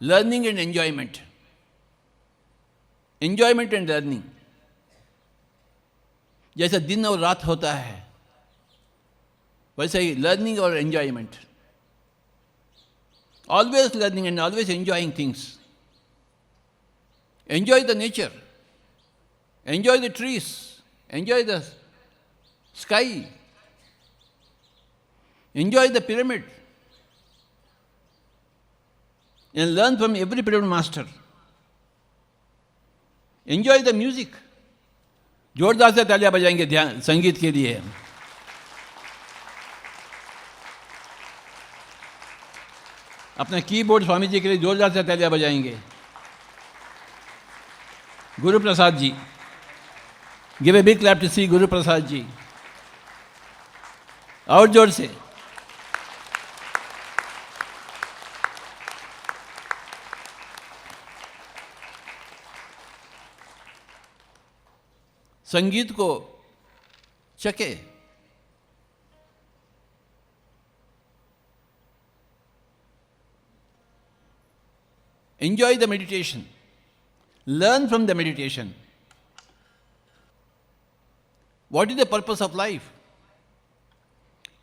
Learning and enjoyment, enjoyment and learning. जैसे दिन और रात होता है, वैसे ही लर्निंग और enjoyment. Always learning and always enjoying things. Enjoy the nature, enjoy the trees, enjoy the sky, enjoy the pyramid, and learn from every pyramid master. Enjoy the music. जोरदार से तालियां बजाएंगे ध्यान संगीत के लिए। अपना कीबोर्ड स्वामी जी के लिए जोरदार से तालियां बजाएंगे। Guru Prasad ji, give a big clap to see Guru Prasad जी। और जोर से। संगीत को चखे, enjoy the meditation, learn from the meditation. What is the purpose of life?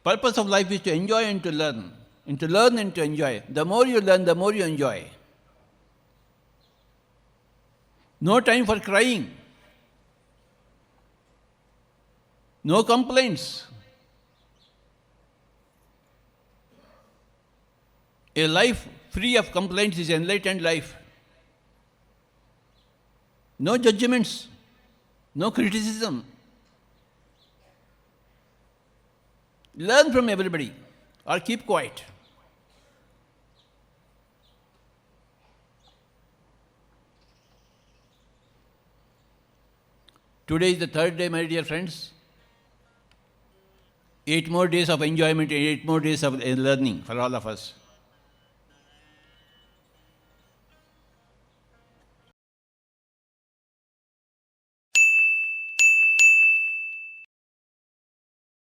Purpose of life is to enjoy and to learn, and to learn and to enjoy. The more you learn, the more you enjoy. No time for crying. No complaints. A life free of complaints is enlightened life. No judgments, no criticism. Learn from everybody or keep quiet. Today is the third day, my dear friends. 8 more days of enjoyment and 8 more days of learning for all of us.